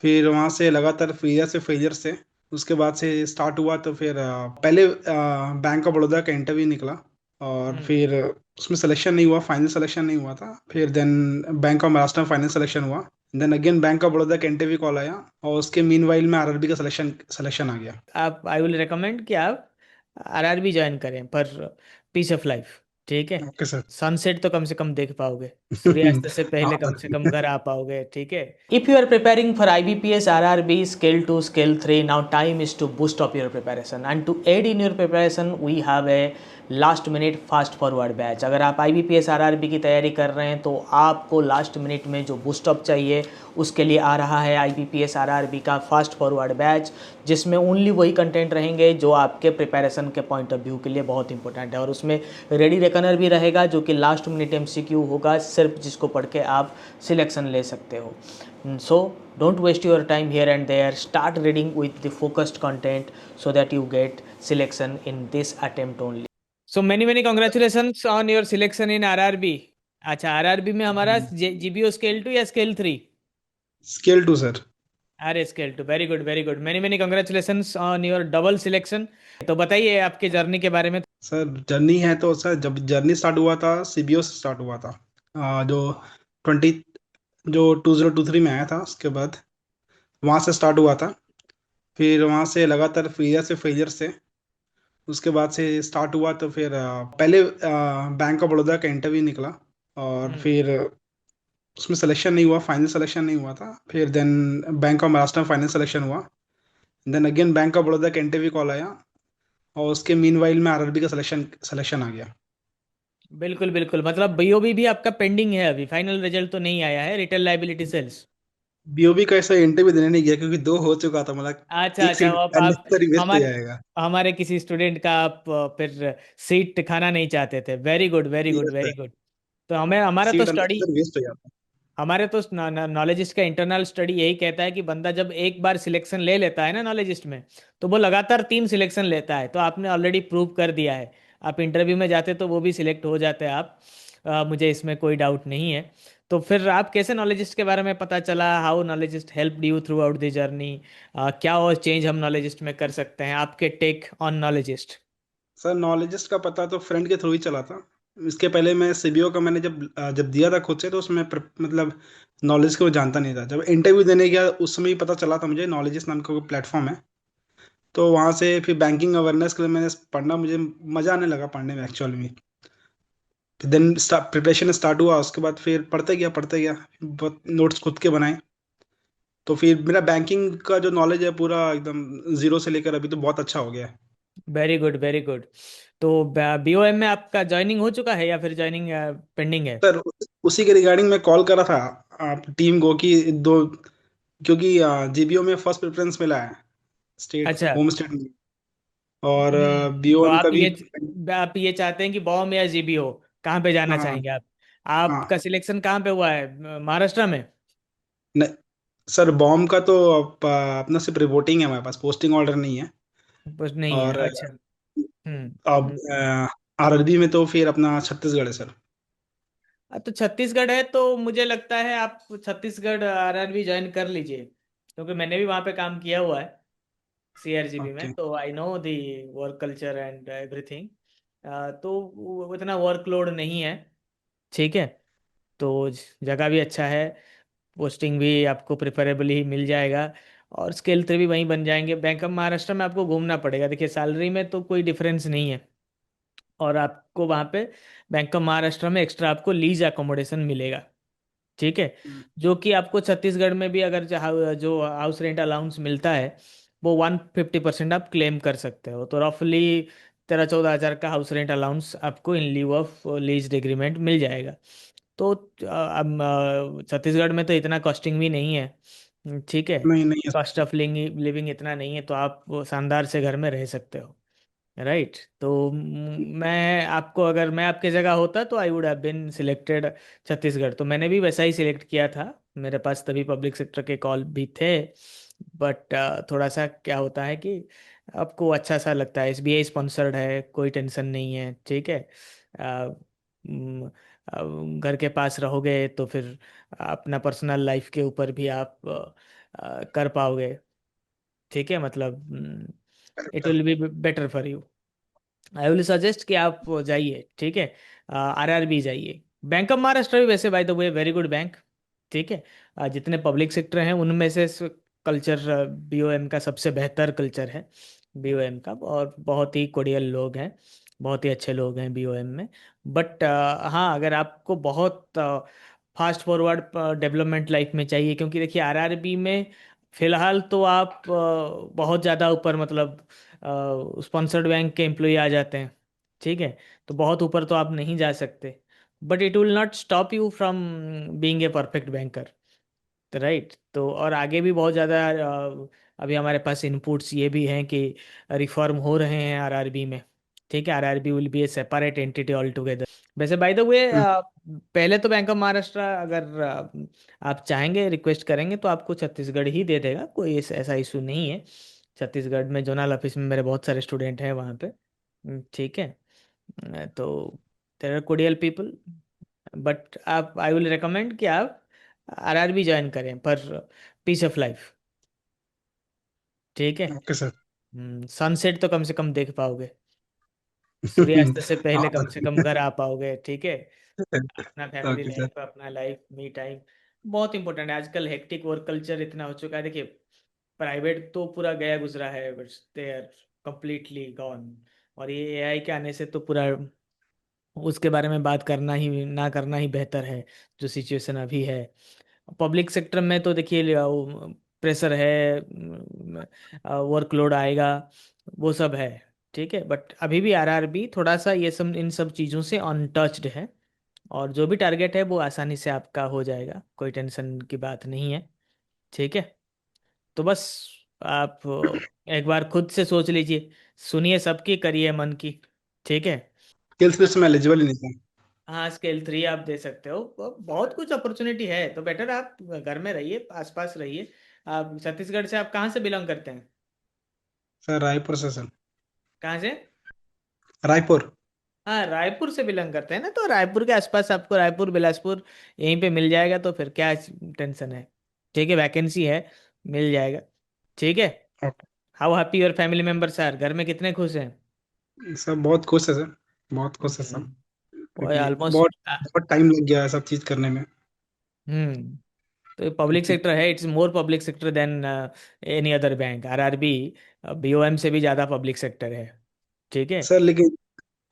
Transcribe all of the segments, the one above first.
फिर वहाँ से लगातार फेलियर से उसके बाद से स्टार्ट हुआ। तो फिर पहले बैंक ऑफ बड़ौदा का इंटरव्यू निकला, और हम्म। फिर उसमें सिलेक्शन नहीं हुआ, फाइनल सिलेक्शन नहीं हुआ था। फिर देन बैंक ऑफ महाराष्ट्र में फाइनल सिलेक्शन हुआ। Then again bank of Baroda का इंटरव्यू कॉल आया, और उसके मीनवाइल में आरआरबी का सिलेक्शन सिलेक्शन आ गया। आप आई विल रिकमेंड कि आप आरआरबी ज्वाइन करें, पर पीस ऑफ लाइफ, ठीक है। Okay sir. सनसेट तो कम से कम देख पाओगे, सूर्यास्त से पहले कम से कम हाँ। घर आ पाओगे, ठीक है। If you are preparing for IBPS RRB scale 2 scale 3, now time is to boost up your preparation and to add in your preparation we have a last minute fast forward batch. अगर आप IBPS RRB की तैयारी कर रहे हैं तो आपको last minute में जो बूस्टअप चाहिए उसके लिए आ रहा है IBPS RRB का फास्ट फॉरवर्ड बैच, जिसमें ओनली वही कंटेंट रहेंगे जो आपके प्रिपरेशन के पॉइंट ऑफ व्यू के लिए बहुत इंपॉर्टेंट है। और उसमें रेडी रेकनर भी रहेगा जो कि लास्ट मिनट MCQ होगा, सिर्फ जिसको पढ़ के आप सिलेक्शन ले सकते हो। सो don't waste your time here and there, start reading with the focused content so that you get selection in this attempt only. So many congratulations on your selection in RRB. अच्छा, RRB में हमारा GBO scale 2 या scale 3? Scale 2 sir. अरे scale 2, very good very good, many congratulations on your double selection. तो बताइए आपके journey के बारे में। सर जर्नी है तो सर, जब जर्नी स्टार्ट हुआ था सीबीओ से स्टार्ट हुआ था। जो 20 जो 2023 में आया था, उसके बाद वहाँ से स्टार्ट हुआ था। फिर वहाँ से लगातार फेलियर से उसके बाद से स्टार्ट हुआ। तो फिर पहले बैंक ऑफ बड़ौदा का इंटरव्यू निकला, और हम्म। फिर उसमें सिलेक्शन नहीं हुआ, फाइनल सिलेक्शन नहीं हुआ था। फिर देन बैंक ऑफ महाराष्ट्र में फाइनल सिलेक्शन हुआ। Then again bank of Baroda का इंटरव्यू कॉल आया, और उसके मीनवाइल में आरआरबी का सिलेक्शन सिलेक्शन आ गया। बिल्कुल बिल्कुल, मतलब BOB भी आपका पेंडिंग है, अभी फाइनल रिजल्ट तो नहीं आया है, रिटेल लाइबिलिटी सेल्स। बीओबी का ऐसा इंटरव्यू देने नहीं गया, क्योंकि दो हो चुका था, मतलब अच्छा एक अच्छा, सीट वो आप अननेसेसरी वेस्ट हो हमारे जाएगा। हमारे किसी स्टूडेंट का आप फिर सीट खाना नहीं चाहते थे। Very good very good yes very sir. Good. तो हमें हमारा तो सीट स्टडी, अननेसेसरी वेस्ट हो जाता हमारे तो नॉलेजिस्ट का इंटरनल स्टडी यही कहता है कि बंदा जब एक बार सिलेक्शन ले लेता है ना नॉलेजिस्ट में, तो वो लगातार 3 सिलेक्शन लेता है। तो आपने ऑलरेडी प्रूव कर दिया है, आप इंटरव्यू में जाते तो वो भी सिलेक्ट हो जाते हैं आप। मुझे इसमें कोई डाउट नहीं है। तो फिर आप कैसे नॉलेजिस्ट के बारे में पता चला, how knowledge is help you throughout the journey, क्या और चेंज हम नॉलेजिस्ट में कर सकते हैं, आपके टेक ऑन नॉलेजिस्ट। सर। नॉलेजिस्ट का पता तो फ्रेंड के थ्रू ही चला था। इसके पहले मैं सीबीओ का मैंने जब दिया था खुद से, तो उसमें मतलब नॉलेज को जानता नहीं था। जब इंटरव्यू देने गया उस समय ही पता चला था मुझे नॉलेजिस्ट नाम का कोई प्लेटफॉर्म है। तो वहाँ से फिर बैंकिंग अवेयरनेस के लिए मैंने पढ़ना, मुझे मजा आने लगा पढ़ने में एक्चुअल में। देन प्रिपरेशन स्टार्ट हुआ, उसके बाद फिर पढ़ते गया बहुत नोट्स खुद के बनाए। तो फिर मेरा बैंकिंग का जो नॉलेज है पूरा एकदम जीरो से लेकर अभी तो बहुत अच्छा हो गया है। Very good very good. तो BOM में आपका ज्वाइनिंग हो चुका है या फिर ज्वाइनिंग पेंडिंग है? सर उसी के रिगार्डिंग मैं कॉल करा था आप टीम को कि दो, क्योंकि जीबीओ में फर्स्ट प्रेफरेंस मिला है, स्टेट अच्छा। होम स्टेट में। और तो बीओएम का भी। आप ये चाहते हैं कि बॉम या GBO, कहाँ पे जाना हाँ चाहेंगे आप? हाँ। आपका सिलेक्शन कहाँ पे हुआ है, महाराष्ट्र में? नहीं सर, बॉम्ब का तो अपना सिर्फ रिपोर्टिंग है, हमारे पास पोस्टिंग ऑर्डर नहीं है। कुछ नहीं है, और अच्छा। हम्म। अब हम्म। आरआरबी में तो फिर अपना छत्तीसगढ़ है सर। तो छत्तीसगढ़ है तो मुझे लगता है आप छत्तीसगढ़ RRB ज्वाइन कर लीजिए, क्योंकि मैंने भी वहाँ पे काम किया हुआ है CRGB में, ओके। तो I know the work culture and everything. तो उतना वर्कलोड नहीं है, ठीक है। तो जगह भी अच्छा है, पोस्टिंग भी आपको प्रिफरेबली मिल जाएगा, और स्केल 3 भी वहीं बन जाएंगे। बैंक ऑफ महाराष्ट्र में आपको घूमना पड़ेगा, देखिए सैलरी में तो कोई डिफरेंस नहीं है, और आपको वहाँ पे बैंक ऑफ महाराष्ट्र में एक्स्ट्रा आपको लीज अकोमोडेशन मिलेगा, ठीक है। जो कि आपको छत्तीसगढ़ में भी अगर जो हाउस रेंट अलाउंस मिलता है वो 150% आप क्लेम कर सकते हो। तो रफली 13-14 हज़ार का हाउस रेंट अलाउंस आपको इन लीव ऑफ लीज एग्रीमेंट मिल जाएगा। तो अब छत्तीसगढ़ में तो इतना कॉस्टिंग भी नहीं है, ठीक है। नहीं नहीं है। कॉस्ट ऑफ लिविंग इतना नहीं है, तो आप वो शानदार से घर में रह सकते हो, राइट। तो मैं आपको, अगर मैं आपके जगह होता तो I would have been selected Chhattisgarh. तो मैंने भी वैसा ही सिलेक्ट किया था, मेरे पास तभी पब्लिक सेक्टर के कॉल भी थे। बट थोड़ा सा क्या होता है कि आपको अच्छा सा लगता है, SBI स्पॉन्सर्ड है, कोई टेंशन नहीं है, ठीक है। अ, म, घर के पास रहोगे तो फिर अपना पर्सनल लाइफ के ऊपर भी आप कर पाओगे। ठीक है, मतलब it will be better for you. I will suggest कि आप जाइए, ठीक है, आरआरबी जाइए। बैंक ऑफ महाराष्ट्र भी वैसे by the way very good bank. ठीक है, जितने पब्लिक सेक्टर हैं उनमें से कल्चर बीओएम का सबसे बेहतर कल्चर है बीओएम का, और बहुत ही कोडियल लोग हैं, बहुत ही अच्छे लोग हैं बीओएम में। बट हाँ, अगर आपको बहुत फास्ट फॉरवर्ड डेवलपमेंट लाइफ में चाहिए, क्योंकि देखिए आरआरबी में फिलहाल तो आप बहुत ज़्यादा ऊपर, मतलब स्पॉन्सर्ड बैंक के एम्प्लॉय आ जाते हैं। ठीक है, तो बहुत ऊपर तो आप नहीं जा सकते, but it will not stop you from being a perfect banker. तो राइट, तो और आगे भी बहुत ज़्यादा अभी हमारे पास इनपुट्स ये भी हैं कि रिफॉर्म हो रहे हैं आरआरबी में। ठीक है, RRB will be A separate entity all together. वैसे बाय द वे, हम्म, पहले तो बैंक ऑफ महाराष्ट्र अगर आप चाहेंगे, रिक्वेस्ट करेंगे तो आपको छत्तीसगढ़ ही दे देगा, कोई ऐसा इशू नहीं है। छत्तीसगढ़ में जोनल ऑफिस में मेरे बहुत सारे स्टूडेंट हैं वहाँ पे। ठीक है, तो there are cordial people. But आप, आई विल रिकमेंड कि आप आरआरबी ज्वाइन करें पर पीस ऑफ लाइफ। ठीक है, ओके सर। सनसेट तो कम से कम देख पाओगे, सूर्यास्त से पहले हाँ कम से कम घर आ पाओगे। ठीक है, सर। अपना फैमिली ओके सर। लाइफ, अपना लाइफ मी टाइम बहुत इंपॉर्टेंट है। आजकल हेक्टिक वर्क कल्चर इतना हो चुका है, देखिए प्राइवेट तो पूरा गया गुजरा है, but they are completely gone. और ये एआई के आने से तो पूरा उसके बारे में बात करना ही ना करना ही बेहतर है, जो सिचुएशन अभी है। पब्लिक सेक्टर में तो देखिए प्रेशर है, वर्कलोड आएगा, वो सब है। ठीक है, बट अभी भी आरआरबी थोड़ा सा ये सब, इन सब चीज़ों से अनटच्ड है, और जो भी टारगेट है वो आसानी से आपका हो जाएगा, कोई टेंशन की बात नहीं है। ठीक है, तो बस आप एक बार खुद से सोच लीजिए, सुनिए सबकी, करिए मन की। ठीक है, स्किल्स लिस्ट में एलिजिबल ही नहीं था। हाँ स्केल 3 आप दे सकते हो, बहुत कुछ अपॉर्चुनिटी है, तो बेटर आप घर में रहिए, आसपास रहिए। आप छत्तीसगढ़ से, आप कहाँ से बिलोंग करते हैं? सर रायपुर से सर। कहाँ से? रायपुर। हाँ रायपुर से बिलोंग करते हैं ना, तो रायपुर के आसपास आपको, रायपुर बिलासपुर यहीं पे मिल जाएगा, तो फिर क्या टेंशन है। ठीक है, वैकेंसी है, मिल जाएगा। ठीक है, how happy your family members are, घर में कितने खुश हैं? सर बहुत खुश है सर। बहुत खुश है सब। क्योंकि ऑलमोस्ट। बहुत बहुत टाइम लग गया है सब चीज करने में। हम्म, तो पब्लिक सेक्टर है, it's more public sector than any other bank. RRB BOM से भी ज़्यादा पब्लिक सेक्टर है। ठीक है। सर लेकिन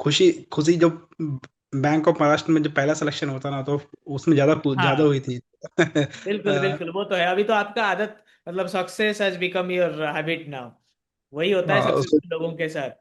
खुशी खुशी जब बैंक ऑफ महाराष्ट्र में जब पहला सिलेक्शन होता ना तो उसमें ज्यादा हाँ हुई थी। बिल्कुल बिल्कुल, वो तो है, अभी तो आपका आदत, मतलब success has become your habit now. वही होता है उसको। सक्सेसफुल लोगों के साथ।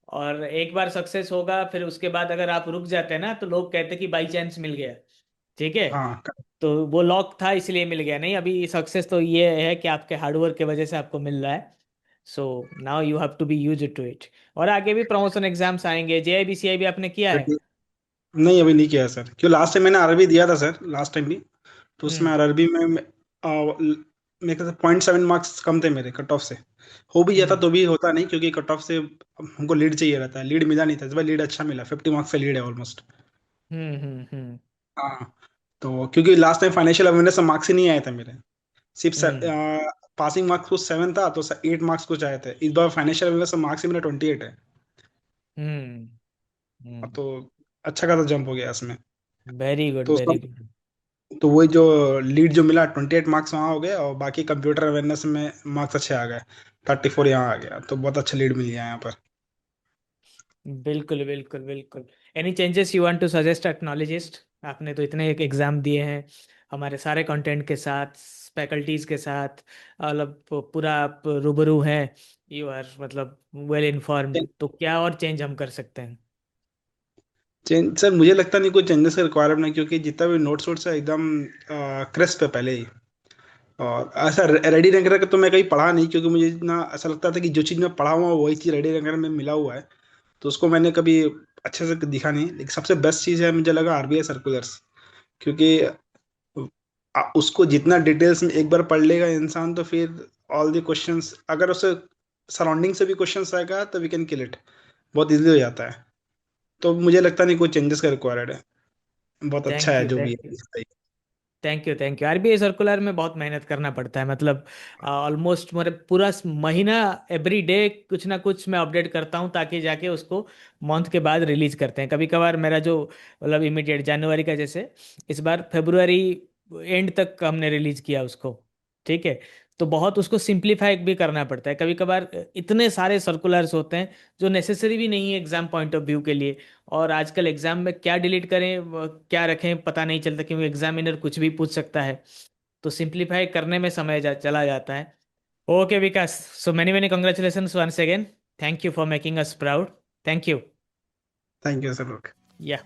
और एक बार सक्सेस होगा, फिर उसके बाद अगर आप रुक जाते हैं ना, तो लोग कहते हैं कि बाई चांस मिल गया। ठीक है, हाँ। तो वो लॉक था इसलिए मिल गया, नहीं, अभी सक्सेस तो ये है कि आपके हार्डवर्क की वजह से आपको मिल रहा है। So now you have to be use to it. और आगे भी प्रमोशन एग्जाम्स आएंगे, जेआईबी सीआईबी आपने किया है? नहीं अभी नहीं किया सर, क्यों लास्ट टाइम मैंने आरआरबी दिया था सर, लास्ट टाइम भी। तो उसमें हम्म आरआरबी में मेरे ख्याल से 0.7 मार्क्स कम थे मेरे कट ऑफ से। हो भी गया था हम्म तो भी होता नहीं, क्योंकि कट ऑफ से हमको लीड चाहिए रहता है, लीड मिला नहीं था इस बार, लीड अच्छा मिला, 50 मार्क्स से लीड है ऑलमोस्ट। हम्म। हाँ। तो क्योंकि last time financial awareness marks ही नहीं आए थे मेरे, सिर्फ हम्म पासिंग मार्क्स कुछ 7 था तो 8 मार्क्स कुछ आए थे, इस बार फाइनेंशियल अवेयरनेस मार्क्स ही मेरा 28 है। हम्म अब हम्म। तो अच्छा खासा जंप हो गया इसमें। वेरी गुड तो वेरी उसका गुड। तो वही जो लीड जो मिला 28 मार्क्स वहाँ हो गए, और बाकी कंप्यूटर अवेयरनेस में मार्क्स अच्छे आ गए, 34 यहाँ आ गया, तो बहुत अच्छा लीड मिल गया यहाँ पर। बिल्कुल बिल्कुल बिल्कुल। Any changes you want to suggest technologist? आपने तो इतने एक एग्जाम दिए हैं हमारे सारे कंटेंट के साथ, फैकल्टीज के साथ, मतलब पूरा आप रूबरू हैं, यू आर मतलब वेल इन्फॉर्म्ड, तो क्या और चेंज हम कर सकते हैं? चेंज सर मुझे लगता नहीं कोई चेंजेस का रिक्वायरमेंट है, क्योंकि जितना भी नोट्स वोट्स है एकदम क्रिस्प है पहले ही। और ऐसा रेडी रैंकर का तो मैं कहीं पढ़ा नहीं, क्योंकि मुझे इतना ऐसा लगता था कि जो चीज़ मैं पढ़ा हुआ हूँ वही चीज़ रेडी रैंकर में मिला हुआ है, तो उसको मैंने कभी अच्छे से दिखा नहीं। लेकिन सबसे बेस्ट चीज़ है मुझे लगा आरबीआई सर्कुलर्स, क्योंकि उसको जितना डिटेल्स में एक बार पढ़ लेगा इंसान तो फिर ऑल द क्वेश्चंस, अगर उसे सराउंडिंग से भी क्वेश्चंस आएगा तो वी कैन किल इट, बहुत इजीली हो जाता है। तो मुझे लगता नहीं कोई चेंजेस का रिक्वायर्ड है, बहुत अच्छा थैंक है यू जो भी थैंक यू। है। Thank you. आरबीआई सर्कुलर में बहुत मेहनत करना पड़ता है, मतलब ऑलमोस्ट मेरे पूरा महीना एवरी डे कुछ ना कुछ मैं अपडेट करता हूँ, ताकि जाके उसको मंथ के बाद रिलीज करते हैं। कभी कभार मेरा जो मतलब इमीडिएट जनवरी का, जैसे इस बार फेब्रुवरी एंड तक हमने रिलीज किया उसको, ठीक है। तो बहुत उसको सिंप्लीफाई भी करना पड़ता है। कभी कभार इतने सारे सर्कुलर्स होते हैं जो नेसेसरी भी नहीं है एग्जाम पॉइंट ऑफ व्यू के लिए। और आजकल एग्जाम में क्या डिलीट करें क्या रखें पता नहीं चलता, क्योंकि एग्जामिनर कुछ भी पूछ सकता है। तो सिंप्लीफाई करने में समय चला जाता है। Okay Vikas, so many many congratulation once again. Thank you for making us proud. Thank you. Thank you sir. या